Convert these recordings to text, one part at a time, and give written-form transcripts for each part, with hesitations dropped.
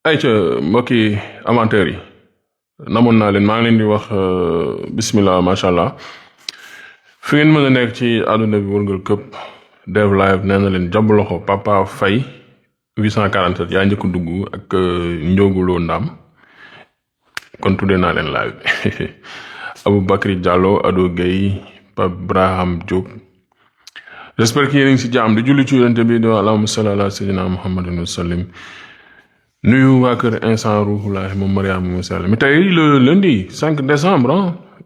ayca mbokki amateurs yi namoon naa leen maa ngi leen di wax bismillah macha allah fi ngeen mën a nekk ci àdduna bi wërngal këpp Dev Live nee na leen jàpp loxo Papa Faye 847 yaa njëkk dugg ak Ndiogou Ndam kon tuddee naa leen live bi Aboubacry Diallo Ado Gueye Pape Braham Diop j'espère que yéen a ngi si jàmm di julli ci yonent bi di wax allahumma salli ala sayyidina Muhammadin wa sallim nuyu waa kër instant ruuxulaahi moom Mariama mu sell mi tey le lundi 5 décembre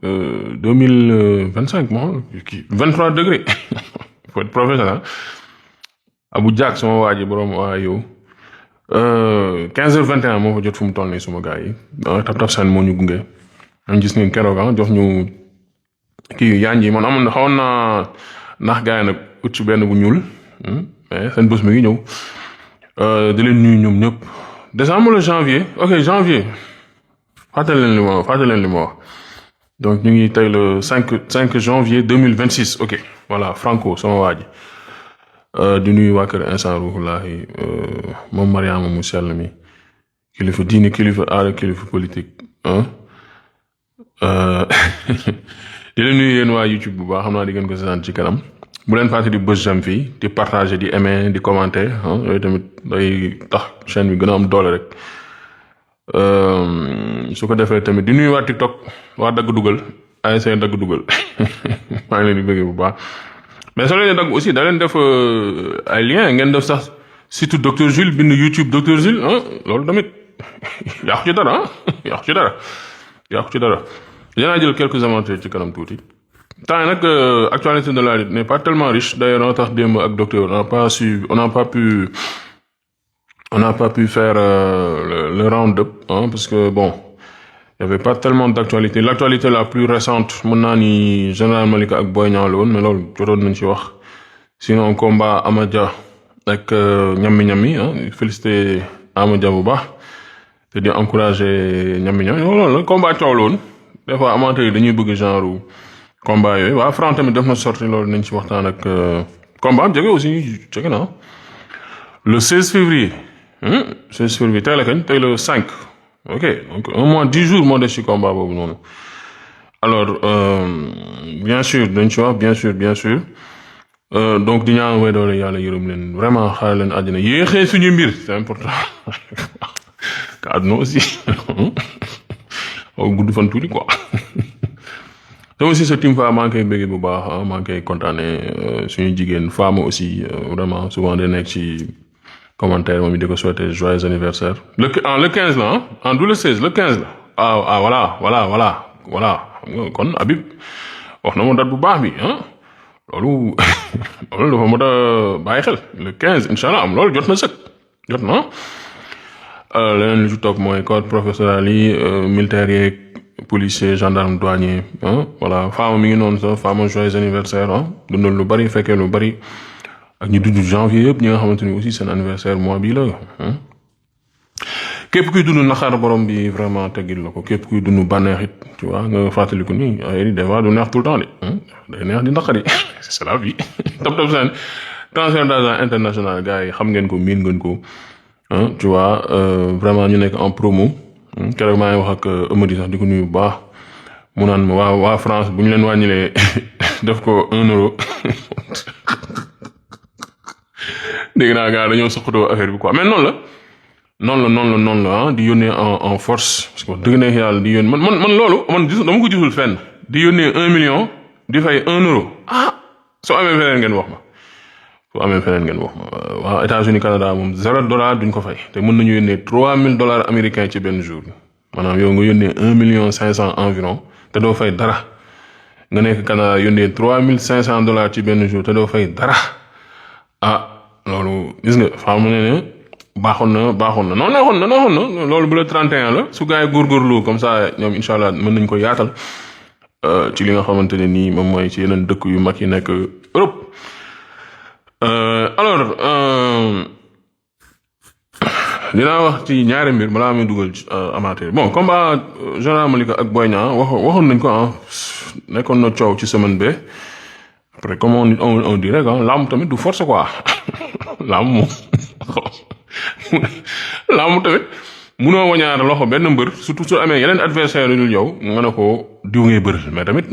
2025 moom 23 degrés faut être professionnel Abou Diak sama waa ji borom waa yow 15h21 moo fa jot fu mu toll nii suma gars yi tap tap seen moo ñu gunge ñu gis ni keroog jox ñu kii yaañ yi man amoon na xawoon naa ndax gars yi nag ut ci benn bu ñuul mais seen bés mi ngi ñëw di leen nuyu ñoom ñëpp décembre le janvier ok janvier fàttali leen li ma wax donc ñu ngi tey le 5 janvier 2026 ok voilà Franco sama waa ji di nuyu waa kër instant ruuxulaahi moom Mariama mu sell mi kilifa diine kilifa aada kilifa politique di leen nuyu yéen waa YouTube bu baax xam naa di ngeen ko seetaan ci kanam bu leen fàtte di bës j'aime fii di partager di aimer di commenter yooyu tamit day tax chaîne bi gën a am doole rek su ko defee tamit di nuyu waa TikTok waa dagg dugal ASC dagg dugal maa ngi leen di bëggee bu baax mais soo leen dagg aussi da leen def ay lien ngeen def sax surtout docteur Jules bind YouTube docteur Jules loolu tamit yàqu ci dara dinaa jël quelques avantages ci kanam tuuti temps nag actualité de la lutte n'est pas tellement riche d'ailleurs on tax démb ak docteur on n'a pas pu faire le round-up parce que bon il y avait pas tellement d'actualité l'actualité la plus récente mën naa ni Général Malika ak Boy Niang la woon mais loolu jotoon nañ ci wax sinon combat Amadia ak ñammi félicité Amadia bu baax te di encourager ñammi loolu la combat coow la woon des fois amateurs yi dañuy bëgg genre combat yooyu waa Franc tamit def na sorti loolu nañ ci waxtaan ak combat am jege na le 16 février tey la kañ tey le 5 ok donc un mois 10 jours moo des ci combat boobu noonu alors bien sûr dañ ci wax bien sûr donc di ñaan way doole yàlla yërëm leen vraiment xaar leen àddina yéexee suñu mbir c'est important ka àdduna aussi gudd fan tuuti quoi te aussi sa team Fama maa ngi koy bëggee bu baax maa ngi koy kontaane suñu jigéen Fama aussi vraiment souvent day nekk ci commentaire moom it di ko souhaiter joyeux anniversaire le 15 la du le 16 le 15 la voilà kon Habib wax na ma date bu baax bi loolu dafa mot a bàyyi xel le 15 incha allah loolu jot na leneen lu ci topp mooy corps professoral yi militaires yeeg policier gendarme douanier voilà Fama mi ngi noonu sax Fama joyeux anniversaire dundal lu bari fekkee lu bari ak ñu dund janvier yëpp ñi nga xamante ni aussi seen anniversaire mois bii la képp kuy dund naxaar borom bi vraiment teggil la ko képp kuy dund bànneex it tu vois nga fàttaliku ni ay des fois du neex tout le temps de day neex di naqari c'est la vie top seen transfert d'argent international gars yi xam ngeen ko miin ngeen ko tu vois vraiment ñu nekk en promo keroog maa ngi wax ak Amady sax di ko nuyu bu baax mu naan ma waa France bu ñu leen wàññilee def ko 1 euro dégg naa gars dañoo soxatoo affaire bi quoi mais noonu la di yónnee en force parce que dëgg na yàlla di yónnee man loolu dama ko gisul fenn di yónnee 1 million di fay 1 euro soo amee feneen ngeen wax ma waa États-Unis Canada moom $0 duñ ko fay te mën nañu yónnee $3000 américains ci benn jour maanaam yow nga yónnee 1,5 million environ te doo fay dara nga nekk Canada yónnee $3500 ci benn jour te doo fay dara loolu gis nga xam ne baaxoon na non neexoon na loolu bu la 31 la su gars yi góorgóorlu comme ça ñoom incha allah mën nañ ko yaatal ci li nga xamante ne nii moom mooy ci yeneen dëkk yu mag yi nekk Europe. Alors dinaa wax ci ñaari mbir balaa muy dugal amateur bon combat Général Malika ak Boy Niang waxoon nañ ko nekkoon na coow ci semaine bi après comme on dirait lamb tamit du force quoi lamb moom lamb tamit munoo wañaar loxo benn mbër surtout su amee yeneen adversaire yu dul yow nga ne ko diw ngay bëri mais tamit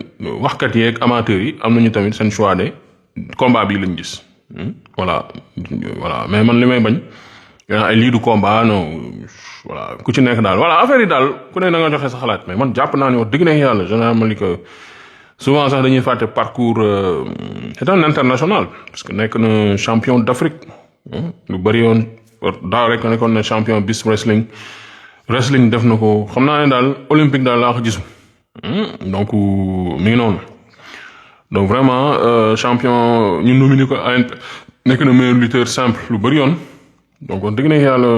waxkat yeeg amateurs yi am nañu tamit seen choix de combat bii lañ gis voilà mais man li may bañ ay lii du combat non voilà ku ci nekk daal voilà affaire yi daal ku ne da nga joxe sa xalaat mais man jàpp naa ne wax dëgg neex yàlla général Malika souvent sax dañuy fàtte parcours c'est un international parce que nekk na champion d'Afrique lu bëri yoon daaw rek nekkoon na champion bis wrestling def na ko xam naa ne daal olympique daal laa ko gisu donc mi ngi noonu donc vraiment champion ñu nominé ko nekk na meilleur lutteur simple lu bëri yoon donc wax dëgg neex yàlla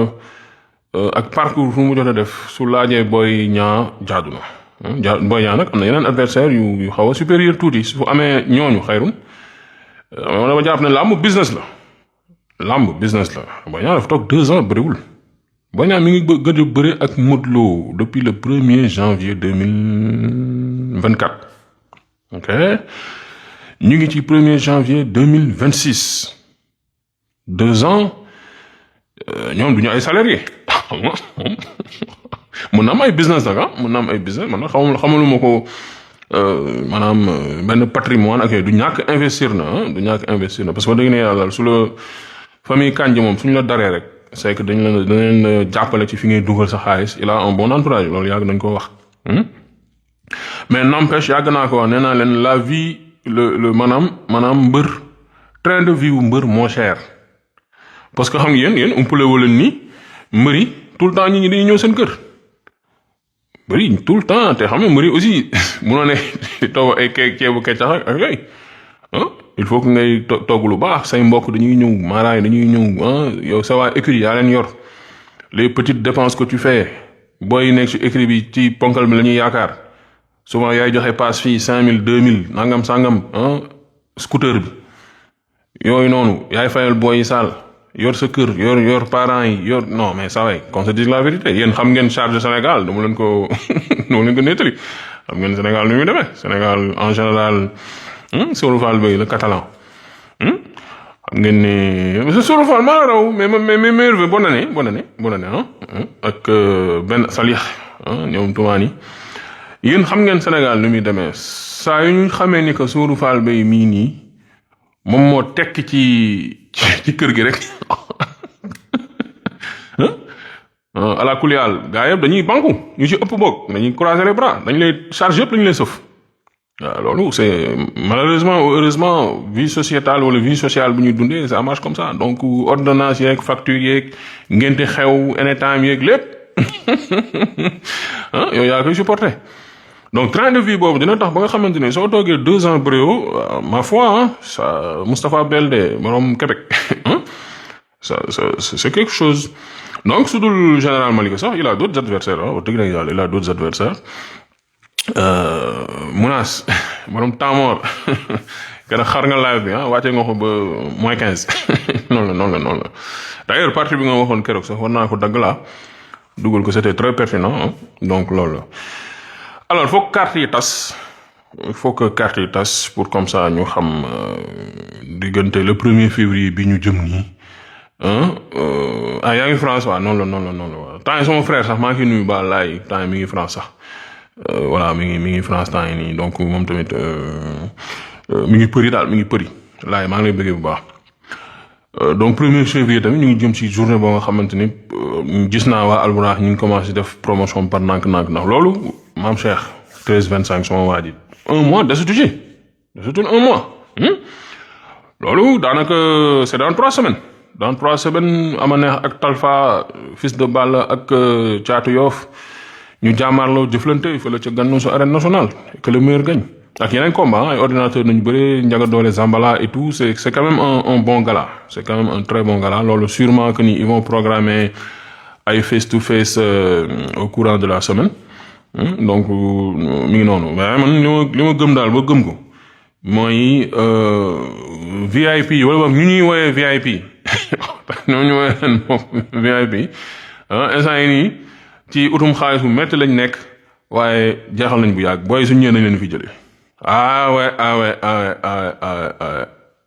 ak parcours fu mu jot a def su laajee Boy Niang jaadu na Boy Niang nag am na yeneen adversaire yu xaw a supérieur tuuti su amee ñooñu xayrun dama jàpp ne làmb business la Boy Niang dafa toog 2 ans bëriwul Boy Niang mi ngi gëj a bëri ak Modou Lo depuis le 1er janvier 2024 ok ñu ngi ci 1er janvier 2026 2 ans ñoom du ñu ay salarié mun na am ay business nag mun na am ay business man nag xamaluma ko maanaam benn patrimoine ak yooyu du ñàkk investir na parce que dëgg ne yàlla su la famille Kandji moom suñu la daree rek c'est que dañ leen jàppale ci fi ngay dugal sa xaalis il a un bon entourage loolu yàgg nañ ko wax mais n'empêche yàgg naa ko wax nee naa leen la vie le maanaam mbër train de vie wu mbër moo cher parce que xam nga yéen umpale wu leen ni mbëri tout le temps ñi dañuy ñëw seen kër mbëri tout le temps te xam nga mbëri aussi munoo ne toog ay ceebu keccax ak yooyu il faut que ngay togg lu baax say mbokk dañuy ñëw maaraay dañuy ñëw yow sa waa écurie yaa leen yor les petites dépenses que tu fais booy nekk ci écurie bi ci ponkal bi la ñuy yaakaar souvent yaay joxe passe fii 5000 2000 nangam sangam scooter bi yooyu noonu yaay fayal booy saal yor sa kër yor parents yi yor non mais ça va qu'on se dise la vérité yéen xam ngeen charge Sénégal dama leen ko nettali xam ngeen Sénégal nu muy demee Sénégal en général Sourou Fall Bay le catalan xam ngeen ne monsieur Sourou Fall maa raw mais meilleur vœu bonne année ak benn Salih ñoom tumaani yéen xam ngeen Sénégal nu muy demee saa yu ñu xamee ni que Sourou Fall Bay mii nii moom moo tekk ci kër gi rek ala kulial gaa yëpp dañuy banku ñu ci ëpp boog dañuy croiser les bras dañ lay charge yëpp dañu lay sëf waaw loolu c'est malheureusement ou heureusement vie sociétale wala vie sociale bu ñuy dundee ça marche comme ça donc ordonnance yeeg facture yeeg ngente xew anytime yeeg lépp yow yaa koy supporter donc train de vie boobu dina tax ba nga xamante ne soo toogee 2 ans bréo ma foi ça Moustapha Baldé borom Québec ça c'est quelque chose donc su dul général Malika sax il a d'autres adversaires wax dëgg yàlla il a d'autres adversaires Mounas borom Tamor kenn xar nga live bi wàcce nga ko ba -15 noonu la d'ailleurs partie bi nga waxoon keroog sax war naa ko dagg laa dugal ko c'était très pertinent donc loolu la alors il faut que carte yi tas pour comme ça ñu xam diggante le 1er février bi ñu jëm nii yaa ngi France waaw noonu la temps yi sama frère sax maa ngi nuyu ba laay temps yi mi ngi France sax voilà mi ngi France temps yi nii donc moom tamit mi ngi përi laay maa ngi lay bëggee bu baax donc 1er février tamit ñu ngi jëm ci journée boo nga xamante ni gis naa waa Alburax ñu ngi commencé def promotion par nànk ndax loolu maam Cheikh 13-25 sama waa ji 1 mois desutul 1 mois loolu daanaka c'est dans 3 semaines ama neex ak Talfa fils de Balla ak Caatu Yoff ñu jàmmaarloo jëflante fële ca Gànnu sa arène nationale que le meilleur gagne ak yeneen combat ay ordinateur nañu bëri Ndiaga Dollé Zambala et tout c'est quand même un bon gala c'est quand même un très bon gala loolu sûrement que ni ils vont programmer ay face to face au courant de la semaine donc mi ngi noonu mais man li ma gëm daal ba gëm ko mooy VIP wala boog ñu ñuy woowee VIP ñoo ñu woowee leen VIP instant yi nii ci utum xaalis bu métti lañ nekk waaye jeexal nañ bu yàgg booy suñ ñëwee nañ leen fi jëlee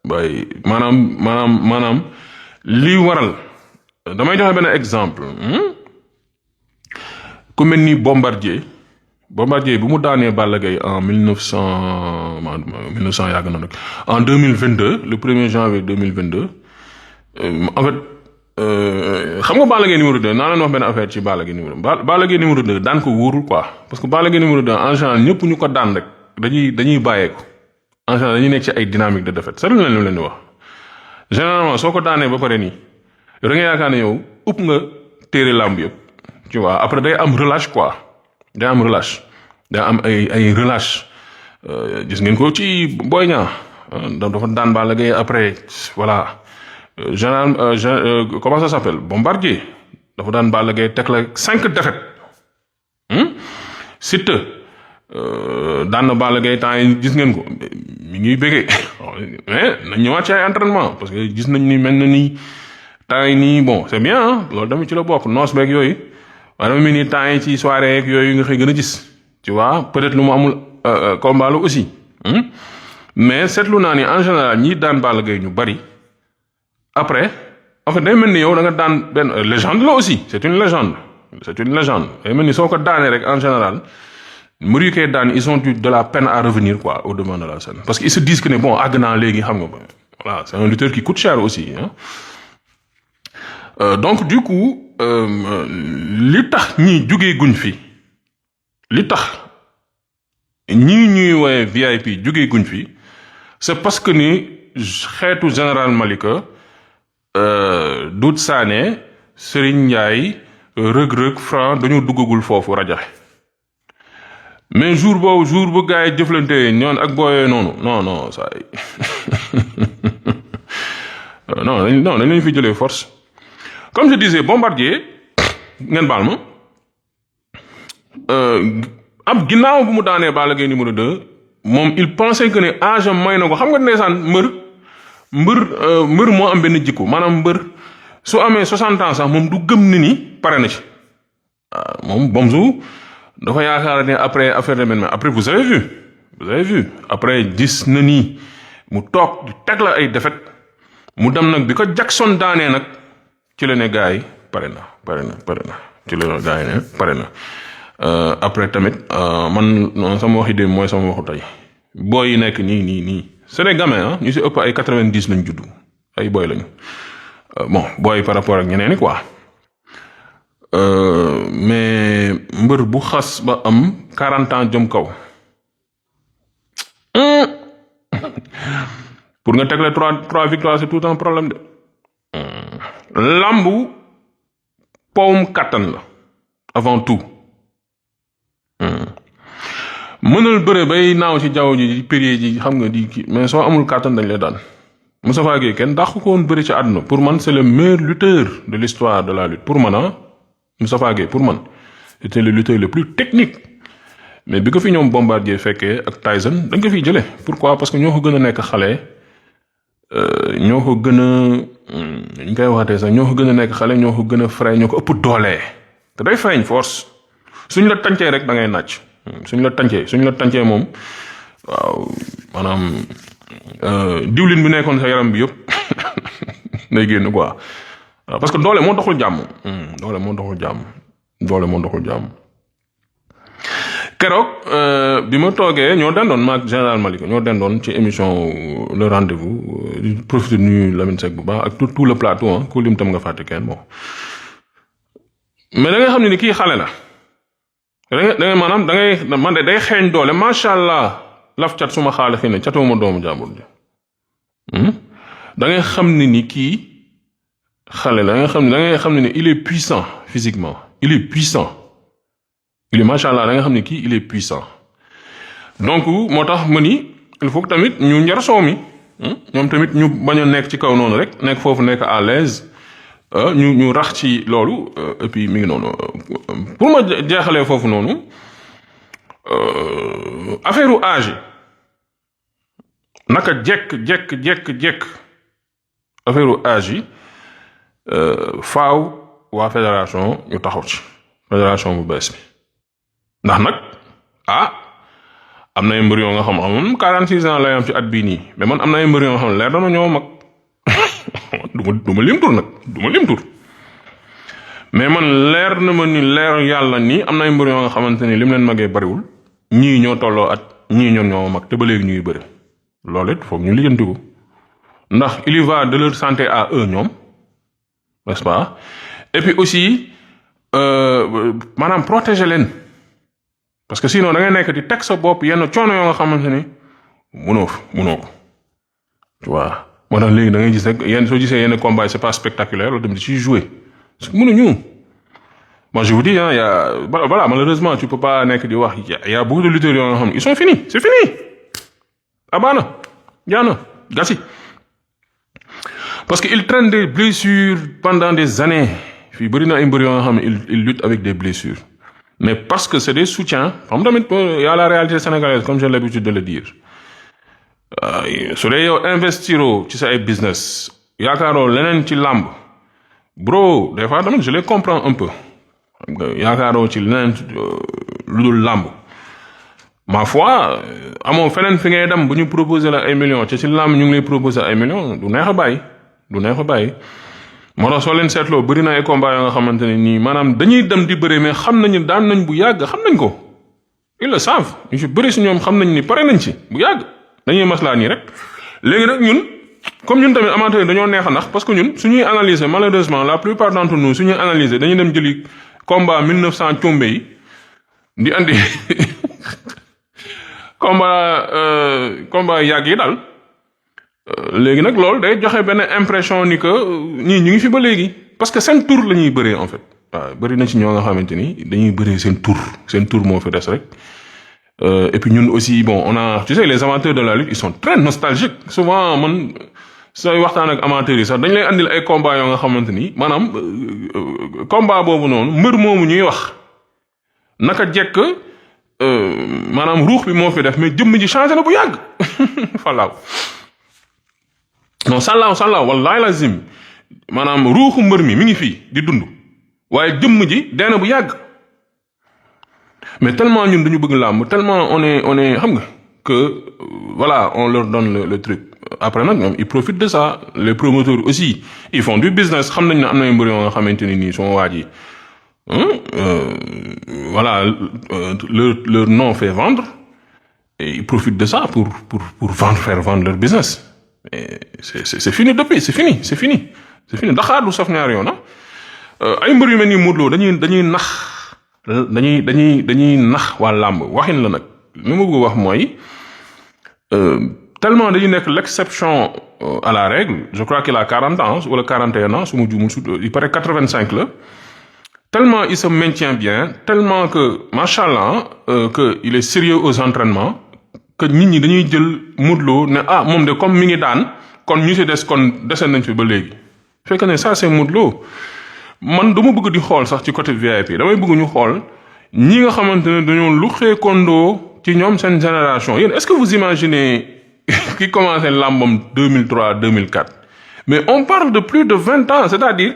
bay maanaam lii waral damay joxe benn exemple ku mel ni Bombardier bu mu daanee Balla Gaye en 1900 yàgg na nag en 2022 le 1er janvier 2022 en fait xam nga Balla Gaye numéro 2 naa leen wax benn affaire ci Balla Gaye numéro Balla Gaye numéro 2 daan ko wóorul quoi parce que Balla Gaye numéro 2 en général ñëpp ñu ko daan rek dañuy bàyyeeku en général dañuy nekk ci ay dynamique de défaite seetlu leen lu leen di wax généralement soo ko daanee ba pare nii yow da nga yaakaar ne yow ëpp nga téere làmb yëpp tu vois après day am relâche quoi day am relâche day am ay relâche gis ngeen ko ci Boy Niang dafa daan Balla Gaye après voilà général comment ça s'appelle Bombardier dafa daan Balla Gaye teg la 5 défaites Siteu daan na Balla Gaye temps yi gis ngeen ko mi ngi bëggee mais nañ ñëwaat ci ay entraînement parce que gis nañ ni mel na ni temps yi nii bon c'est bien loolu tamit ci la bokk noos beeg yooyu waaye dama mel ni temps yi ci soirée yeeg yooyu nga xëy gën a gis tu vois peut-être lu mu amul combat la aussi mais seetlu naa ni en général ñi daan Balla Gaye ñu bari après en fait day mel ni yow da nga daan benn légende la aussi c'est une légende day mel ni soo ko daanee rek en général mbir yu koy daan ils ont eu de la peine à revenir quoi au devant de la scène parce que ils se disent que ne bon àgg naa léegi xam nga voilà c'est un lutteur qui coûte cher aussi donc du coup li tax ñi jugee guñ fi li tax ñii ñuy woowee VIP jugee guñ fi c'est parce que ni xeetu général Malika Doudou Sané Serigne Ndiaye Reug Franc dañoo duggagul foofu rajaxe mais jour bu gars yi jëflante ñoon ak booyee noonu non ça non dañ leen fi jëlee force comme je disais Bombardier ngeen baal ma ab ginnaaw bu mu daanee Balla Gaye numéro 2 moom il pensait que ne âge am may na ko xam nga ndeysaan mbër moo am benn jikko maanaam mbër su amee 60 ans sax moom du gëm ni pare na ci moom Bomzu dafa yaakaar ne après affaire de mais après vous avez vu après gis na ni mu toog di teg la ay défaite mu dem nag bi ko Jackson daanee nag ci la ne gars yi pare na ci la gars yi ne pare na après tamit man sama waxi démb mooy sama waxu tey booy yi nekk nii c'est des gamins ñu si ëpp ay 90 lañ juddu ay booy lañu bon booy par rapport ak ñeneen ñi quoi mais mbër bu xas ba am 40 ans jëm kaw pour nga tegle trois victoires c'est tout un problème de lambu powum kattan la avant tout mënal bëre bay naaw ci jaww ji di péré ji xam nga di kii mais soo amul kattan dañ lay daan Moustapha Gueye kenn dàq ko woon bëri ci àdduna pour man c'est le meilleur lutteur de l'histoire de la lutte pour man Moustapha Gueye pour man c'était le lutteur le plus technique mais bi ko fi ñoom Bombardier fekkee ak Tyson dañ ko fiy jëlee pourquoi parce que ñoo ko gën a nekk xale ñoo ko gën a ñu koy waxatee sax ñoo ko gën a nekk xale ñoo ko gën a frais ñoo ko ëpp doole te day feeñ force suñ la tàncee rek da ngay nàcc suñ la tàncee moom waaw maanaam diwlin bi nekkoon sa yaram bi yëpp day génn quoi parce que doole moo doxul jàmm keroog bi ma toogee ñoo dendoon maag général Malika ñoo dendoon ci émission le rendez-vous di profiter nuyu Lamine Seck bu baax ak tout le plateau ku lim tam nga fàtte kenn bon mais da ngay xam ne ni kii xale la da ngay maanaam da ngay man de day xeeñ doole macha allah laf cat suma xaale xëy na catuma doomu jàmbur ji da ngay xam ne ni kii xale la da ngay xam ne ni il est puissant physiquement il est macha allah da nga xam ne kii il est puissant donc moo tax ma ni il faut que tamit ñu njar soow mi ñoom tamit ñu bañ a nekk ci kaw noonu rek nekk foofu nekk à l'aise ñu rax ci loolu et puis mi ngi noonu pour ma jeexalee foofu noonu affaire u âge naka jekk affaire u âge yi faaw waa fédération ñu taxaw ci fédération bu bees bi ndax nag am na ay mbër yoo nga xam moom 46 ans lay am ci at bii nii mais man am na ay mbër yoo nga xam leer dana ñoo mag du ma lim tur mais man leer na ma ni leer yàlla ni am na ay mbër yoo nga xamante ni lim leen magee bariwul ñii ñoo tolloo at ñii ñoom ñoo mag te ba léegi ñuy bëri loolu it foog ñu lijjanti ko ndax il y va de leur santé à eux ñoom n'est-ce pas et puis aussi maanaam protéger leen parce que sinon da ngay nekk di teg sa bopp yenn coono yoo nga xamante ni mënoo ko tu vois moo tax léegi da ngay gis rek yenn soo gisee yenn combat c'est pas spectaculaire loolu tamit ci jouer parce que mënuñu moi je vous dis hein y a voilà malheureusement tu peux pas nekk di wax y a beaucoup de lutteurs yoo nga xam ne ils sont finis c'est fini abaana jaana gasi parce que ils traînent des blessures pendant des années fii bëri na ay mbër yoo nga xam ne ils luttent avec des blessures mais parce que c'est des soutiens xam tamit y a la réalité sénégalaise comme j'ai l'habitude de le dire su dee yow investiroo ci sa ay business yaakaaroo leneen ci làmb bro des fois tamit je les comprends un peu xam nga yaakaaroo ci leneen lu dul làmb ma foi amoo feneen fi ngay dem bu ñu proposer la ay millions ci làmb ñu ngi lay proposer ay millions du neex a bàyyi moo tax soo leen seetloo bëri na ay combat yoo nga xamante ne nii maanaam dañuy dem di bëre mais xam nañu daan nañ bu yàgg xam nañ ko ils le savent ñu ci bëri si ñoom xam nañ ni pare nañ ci bu yàgg dañuy maslaa nii rek léegi nag ñun comme ñun tamit amateurs yi dañoo neex a nax parce que ñun suñuy analyser malheureusement la plupart d'entre nous suñuy analyser dañuy dem jëli combat 1900 combe yi di andi combat yàgg yi daal léegi nag loolu day joxe benn impression ni que ñii ñu ngi fi ba léegi parce que seen tour la ñuy bëree en fait waaw bëri na ci ñoo nga xamante ni dañuy bëree seen tour moo fi des rek et puis ñun aussi bon on a tu sais les amateurs de la lutte ils sont très nostalgiques souvent man sooy waxtaan ak amateurs yi sax dañ lay andil ay combat yoo nga xamante ni maanaam combat boobu noonu mbër moomu ñuy wax naka jekk maanaam ruux bi moo fi def mais jëmm ji changé na bu yàgg falaaw non sàllaaw wallahi lazim maanaam ruuxu mbër mi ngi fii di dund waaye jëmm ji dee na bu yàgg mais tellement ñun dañu bëgg làmb tellement on est xam nga que voilà on leur donne le truc après nag ñoom ils profitent de ça les promoteurs aussi ils font du business xam nañ ne am na mbër yoo nga xamante ni nii soo waaj yi voilà leur nom fait vendre et ils profitent de ça pour faire vendre leur business mais c'est fini depuis c'est fini Dakar du saf ñaar yoon ay mbër yu mel ni Modou Lo dañuy nax waa làmb waxin la nag li ma bëgg wax mooy tellement dañuy nekk l'exception à la règle je crois qu'il a 40 ans wala 41 ans su ma juumul il paraît 85 la tellement il se maintient bien tellement que machallah que il est sérieux aux entraînements que nit ñi dañuy jël Modou Lo ne moom de comme mi ngi daan kon ñu ci des kon dese nañ fi ba léegi fekk ne ça c'est Modou Lo man dama bëgg di xool sax ci côté VIP damay bëgg ñu xool ñi nga xamante ne dañoo luxee kondoo ci ñoom seen génération yéen est-ce que vous imaginez ki commencé làmbam 2003 2004 mais on parle de plus de 20 ans c'est-à-dire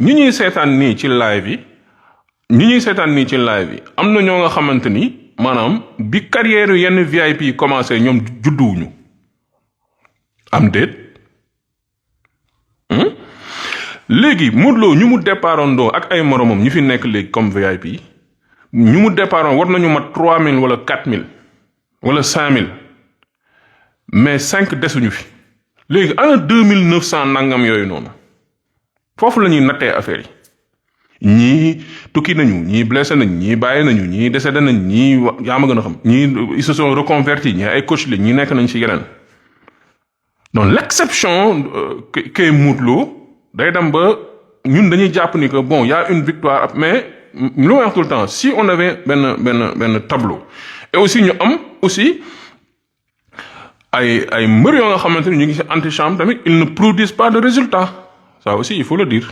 ñi ñuy seetaan nii ci live yi am na ñoo nga xamante ni maanaam bi carrière yenn VIP yi commencé ñoom judduwuñu am déet léegi Modou Lo ñu mu départandoo ak ay moromam ñu fi nekk léegi comme VIP ñu mu départandoo war nañu mat 3000 wala 4000 wala 5000 mais 5 desuñu fi léegi ana 2900 nangam yooyu noonu foofu la ñuy nattee affaire yi ñii tukki nañu ñii blessé nañ ñii bàyyi nañu ñii décédé nañ ñii yaa ma gën a xam ñii ils se sont reconvertis ñii ay coach lañ ñii nekk nañ ci yeneen donc l'exception qu'est Modou Lo day dem ba ñun dañuy jàpp ni que bon y a une victoire mais lu may wax tout le temps si on avait benn tableau et aussi ñu am aussi ay mbër yoo nga xamante ni ñu ngi ci antichambre tamit ils ne produisent pas de résultats ça aussi il faut le dire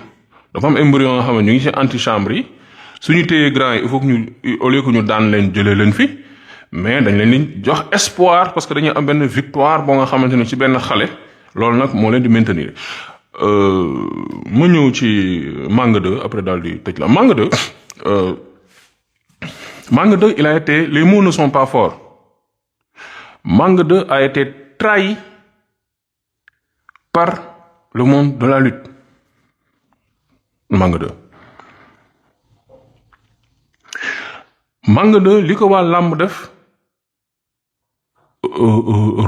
dafa am ay mbër yoo nga xam ne ñu ngi ci antichambre yi suñu téyee grand yi il faut que ñu au lieu que ñu daan leen jëlee leen fi mais dañ leen di jox espoir parce que dañuy am benn victoire boo nga xamante ni ci benn xale loolu nag moo leen di maintenir ma ñëw ci Manga 2 après daal di tëj la Manga 2 il a été les mots ne sont pas forts Manga 2 a été trahi par le monde de la lutte Manga 2 Manga 2 li ko waa làmb def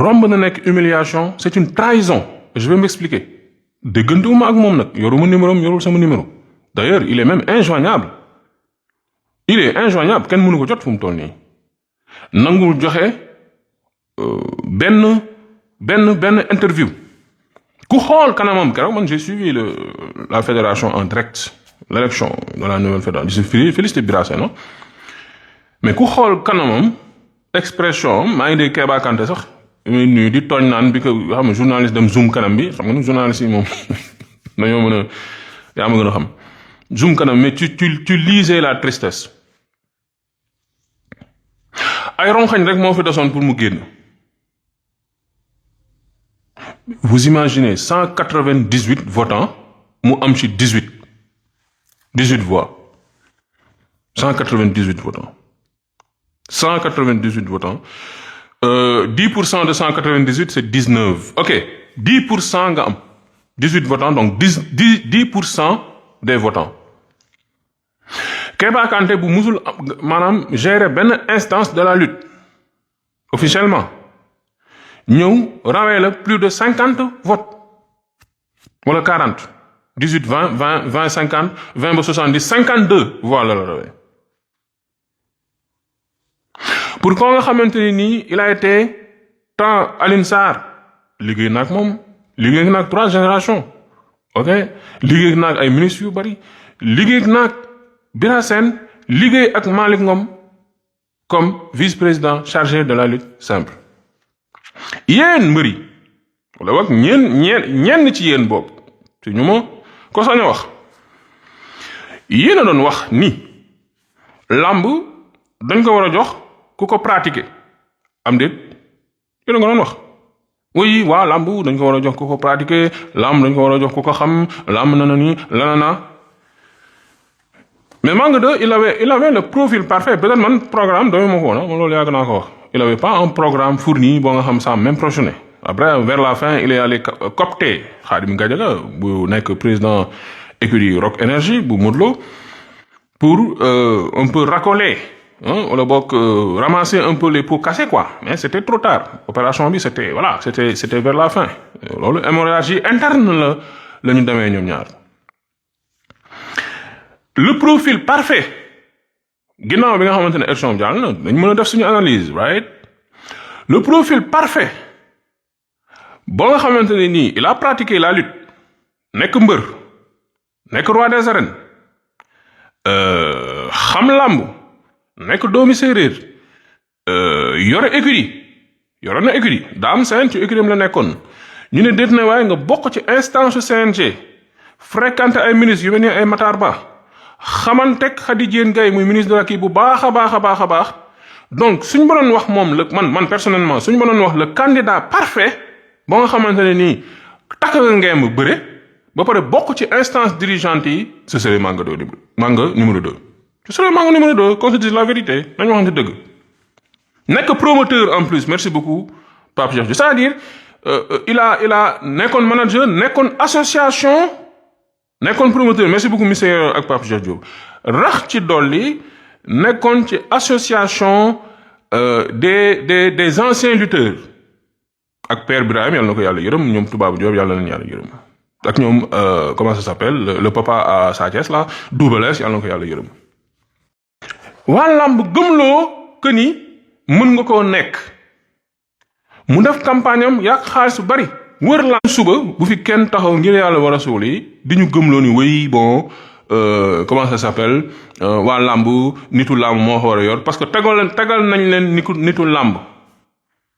romb na nekk humiliation, c'est une trahison. Je vais m'expliquer. déggantewuma ak moom nag yoruma numéro am yorul sama numéro. D'ailleurs il est même injoignable. Il est injoignable kenn mënu ko jot fu mu toll nii. nangul joxe benn interview. ku xool kanamam keroog man j'ai suivi la fédération en direct, l'élection de la nouvelle fédération. Je félicite Bira Sène, non? Mais ku xool kanamam expression maa ngi dégg Keba Kanté sax muy nuyu di tooñ naan bi ko xam nga journaliste dem zoom kanam bi xam nga ni journaliste yi moom dañoo mën a yaa ma gën a xam zoom kanam mais tu lisais la tristesse. ay ronxañ rek moo fi desoon pour mu génn. Vous imaginez 198 votants mu am ci 18 voix 198 votants 198 votants 10% de 198 c'est 19. Ok 10% nga am 18 votants donc 10% des votants. Keba Kanté bu musul maanaam gérer benn instance de la lutte officiellement ñëw rawee la plus de 50 votes wala 40 18 20 50 20 ba 70 52 voix la rawee. pour ko nga xamante ni nii il a été tant Alioune Sarr liggéey naag moom liggéey naag 3 générations ok liggéey naag ay ministres yu bari liggéey naag Bira Sène liggéey ak Malick Ngom comme vice-président chargé de la lutte simple. yéen mbëri wala wax ñenn ci yéen boobu te ñu ma ko sañ a wax yéen a doon wax ni làmb dañ ko war a jox ku ko pratiquer am déet yéen a nga doon wax oui waa làmb dañ ko war a jox ku ko pratiquer làmb dañ ko war a jox ku ko xam làmb na ni lanana. mais Manga 2 il avait le profil parfait peut-être man programme doy ma ko woon loolu yàgg naa ko wax. Il n'avait pas un programme fourni bon nga xam ça même prochain. Après vers la fin il est allé coopter Khadim Gadiaga bu nekk président écurie Rock Énergie bu Modou Lo pour un peu racoler wala bokk ramasser un peu les pots cassés quoi. Mais c'était trop tard opération bi c'était vers la fin loolu hémorragie interne la ñu demee ñoom ñaar. Le profil parfait. ginnaaw bi nga xamante ne élection bi jàll na dañ mën a def suñu analyse right le profil parfait boo nga xamante ne nii il a pratiqué la lutte nekk mbër nekk roi des arènes xam làmb nekk doomi séeréer yore na écurie daam seen ci écurie am la nekkoon ñu ne déet na waaye nga bokk ci instance CNG fréquenté ay ministres yu mel ni ay Matar Ba xamantek Khady Diène Gaye muy ministre de la kii bu baax a baax donc suñ ma doon wax moom man personnellement suñ ma doon wax le candidat parfait ba nga xamante ne nii takk nga ngeem bëre ba pare bokk ci instance dirigeante yi ce serait Manga numéro 2 ce serait Manga numéro 2 qu'on se dise la vérité nañu waxante dëgg nekk promoteur en plus merci beaucoup Pape Cheikh c'est-à-dire il a nekkoon manager nekkoon association nekkoon promoteur merci beaucoup monsieur ak Pape Cheikh Diop rax ci dolli nekkoon ci association des anciens lutteurs ak Père Birahim yàlla na ko yàlla yërëm ñoom Toubabou Diop yàlla na leen yàlla yërëm ak ñoom comment ça s'appelle le papa à Sa Thiès là Double Less yàlla na ko yàlla yërëm. waa làmb gëmloo que ni mën nga koo nekk mu def campagne am yàq xaalis bu bari. wër la suba bu fi kenn taxaw ngir yàlla war a suul yi di ñu gëmloo ni oui bon comment ça s'appelle waa làmb nitu làmb moo ko war a yor parce que tegal nañ leen nitu làmb.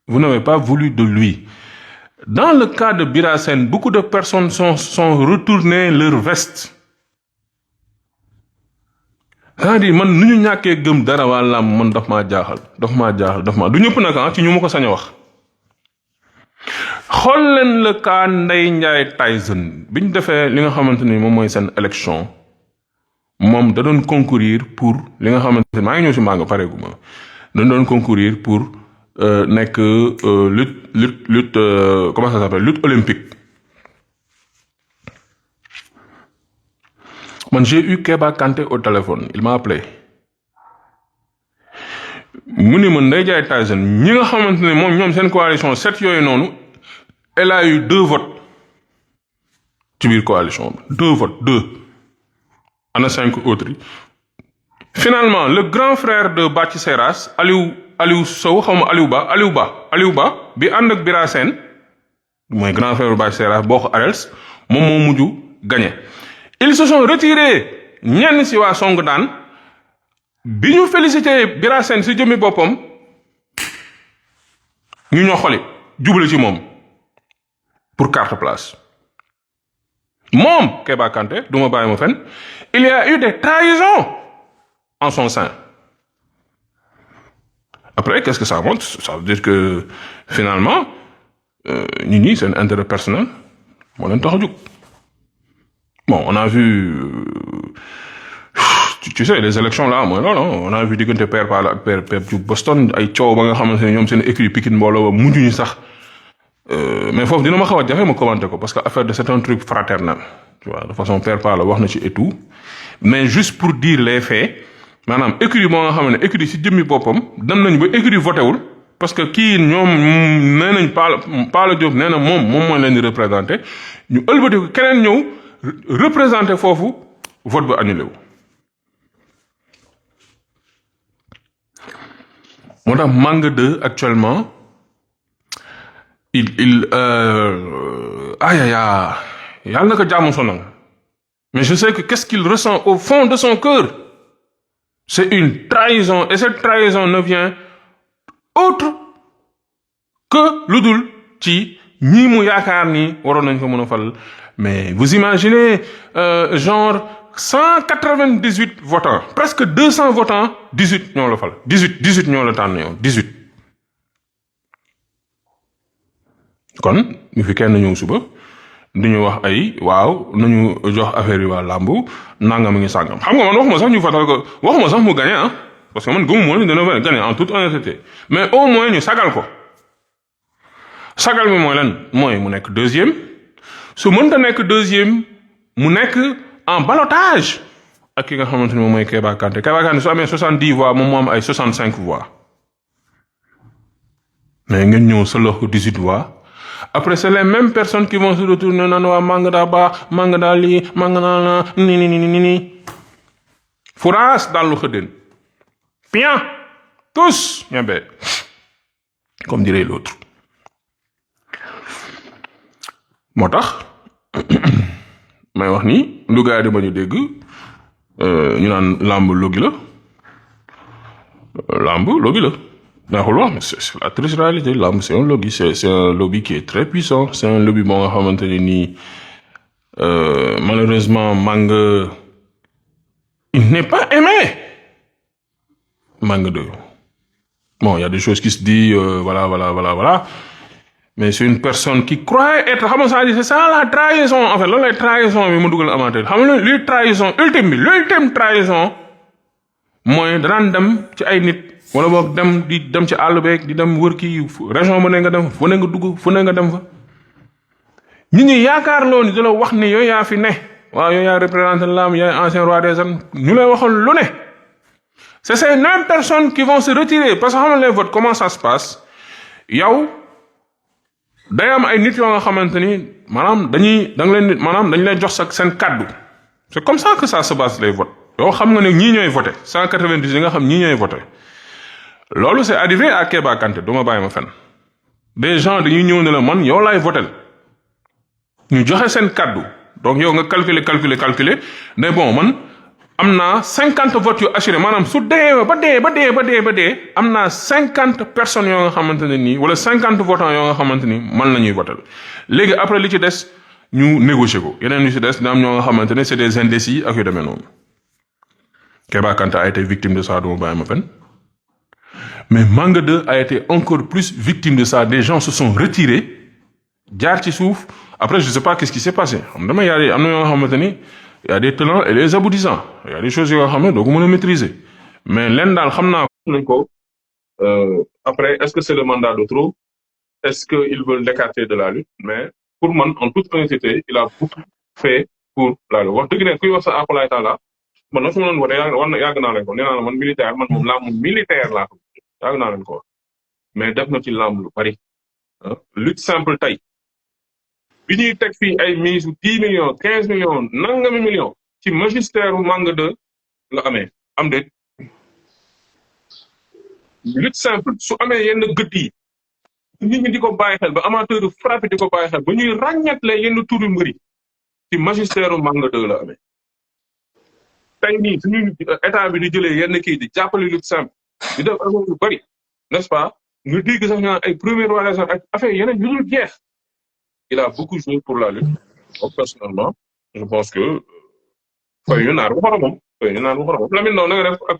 Vous n'avez pas voulu de lui. Dans le cas de Bira Sène beaucoup de personnes sont retournées leur veste. c'est-à-dire man nu ñu ñàkkee gëm dara waa làmb man daf maa jaaxal du ñëpp nag ci ñu ma ko sañ a wax. xool leen le cas Ndeye Ndiaye Tyson bi ñu defee li nga xamante ni moom mooy seen élection moom da doon concourir pour li nga xamante ni maa ngi ñëw si Manga pareegu ma da doon concourir pour nekk lutte comment ça s'appelle lutte olympique. man j'ai eu Keba Kanté au téléphone il m'a appelé mu ne ma Ndeye Ndiaye Tyson ñi nga xamante ne moom ñoom seen coalition 7 yooyu noonu elle a eu 2 votes ci biir coalition bi 2 votes 2 ana 5 autres yi. Finalement le grand frère de Bathie Seras Aliou Sow xaw ma Aliou Ba bi ànd ak Bira Sène mooy grand frère de Bathie Seras boo ko arels moom moo mujj gagné. Ils se sont retirés ñenn si waa Song daan bi ñu félicité Bira Sène si jëmmi boppam ñu ñoo xoli jubale ci moom pour carte place moom Keba Kanté du ma bàyyi ma fen il y a eu des trahisons en son sein. Après qu'est-ce que ça montre? Ça veut dire que finalement nit ñi seen intérêt personnel moo leen tax a jóg. Bon, on a vu tu sais les élections là mooy loolu on a vu diggante Père Pal ak Père Diouf Boston ay coow ba nga xamante ne ñoom seen écrit Pikine mbooloo ba mujjuñu sax mais foofu dina ma xaw a jafe ma commenter ko parce que affaire de c'est un truc fraternel tu vois de façon Père Pal wax na ci et tout mais juste pour dire les faits maanaam écrit moo nga xam ne écrit si jëmmi boppam dem nañu ba écrit voté wul parce que kii ñoom nee nañ Pala Diop nee na moom mooy leen di représenté ñu ëlbati ko keneen ñëw représenté foofu vote ba annulé wu. moo tax Manga 2 actuellement yàlla na ko jàmm sonal mais je sais que qu'est-ce qu'il ressent au fond de son cœur c'est une trahison et cette trahison ne vient autre que lu dul ci ñii mu yaakaar ni waroon nañ ko mën a fal mais vous imaginez genre 198 votants presque 200 votants 18 ñoo la fal 18 ñoo la tànn yow 18 kon ñu fi kenn ñëw suba duñu wax ay waaw nañu jox affaire yi waa làmbu nangam ngi sàngam xam nga man waxuma sax ñu fatal ko waxuma sax mu gagné ah parce que man gëmu moo ne dina gagné en toute honnêteté mais au moins ñu sagal ko sagal mi mooy lan mooy mu nekk deuxième su mënta nekk deuxième mu nekk en ballottage ak ki nga xamante ni moom mooy Keba Kanté su amee 70 voix moom moo am ay 65 voix mais ngeen ñëw sa loxo 18 voix après c'est les mêmes personnes qui vont se retourner naan waa manga daa baax manga daa lii manga daa la ni furaas daal lu xëddeen bien tous ñebe comme dirait l'autre moo tax may wax ni lu gaa yi di ma ñu dégg ñu naan làmb logi la neexul wax mais c'est la triste réalité làmb c'est un lobby c'est un lobby qui est très puissant c'est un lobby boo nga xamante ne nii malheureusement Manga il n'est pas aimé Manga 2 bon il y a des choses qui se disent voilà mais c'est une personne qui croit être xam nga c'est ça la trahison en fait loolu lay trahison bi mu dugal amateur xam nga luy trahison l'ultime trahison mooy danaan dem ci ay nit wala boog dem ci àll beeg di dem wër kii région bu ne nga dem fu ne nga dugg fu ne nga dem fa nit ñi yaakaar loo ni di la wax ni yooyu yaa fi ne waaw yooyu yaa représenté l'âme yaay ancien roi des arènes ñu lay waxal lu ne c'est ces mêmes personnes qui vont se retirer parce que xam nga les votes comment ça se passe yow day am ay nit yoo nga xamante ni maanaam dañu lay jox seen kaddu c'est comme ça que ça se passe les votes yow xam nga ne ñii ñooy voté 190 yi nga xam ñii ñooy voté loolu c'est arrivé à Keba Kanté du ma bàyyi ma fenn des gens dañuy ñëw ne la man yow laay voté ñu joxe seen kaddu donc yow nga calculer ne bon man am naa 50 votes yu assuré maanaam su dee ba dee am naa 50 personnes yoo nga xamante ne nii wala 50 votants yoo nga xamante ni man la ñuy voté léegi après li ci des ñu négocier ko yeneen yu ci des dina am ñoo nga xamante ne c'est des indécis ak yu demee noonu Keba Kanté a été victime de ça du ma bàyyi ma fenn mais Manga 2 a été encore plus victime de ça des gens se sont retirés jaar ci suuf après je sais pas qu'est-ce qui s'est passé xam dama am na yoo nga xamante ni y a des tenants et des aboutissants y a des choses yoo xam ne doo ko mën a maîtriser mais leen daal xam naa nañ ko après est-ce que c'est le mandat de trop est-ce que ils veulent l'écarter de la lutte mais pour man en toute honnêteté il a beaucoup fait pour la lutte wax dëgg ne kuy wax sa akulaay taala man na su ma doon wote yàgg naa leen ko nee naa la man militaire man moom laa moom militaire laa ko yàgg naa leen ko wax mais def na ci làmb lu bari lutte simple tey bi ñuy teg fii ay mise 10 millions 15 millions nangami millions ci magistère u Manga 2 la amee am déet lutte simple su amee yenn gëdd yi nit ñi di ko bàyyi xel ba amateur de frappe di ko bàyyi xel ba ñuy ràññatle yenn turu mbëri ci magistère u Manga 2 la amee tey nii suñu état bi di jëlee yenn kii di jàppale lutte simple di def affaire yu bari n'est-ce pas nga dégg sax ñu naan ay première relation ak affaire yeneen yu dul jeex il a beaucoup joué pour la lutte donc personnellement je pense que fay ñu naan bu xoromam fay ñu naan bu xoromam Lamine Ndao na nga def ak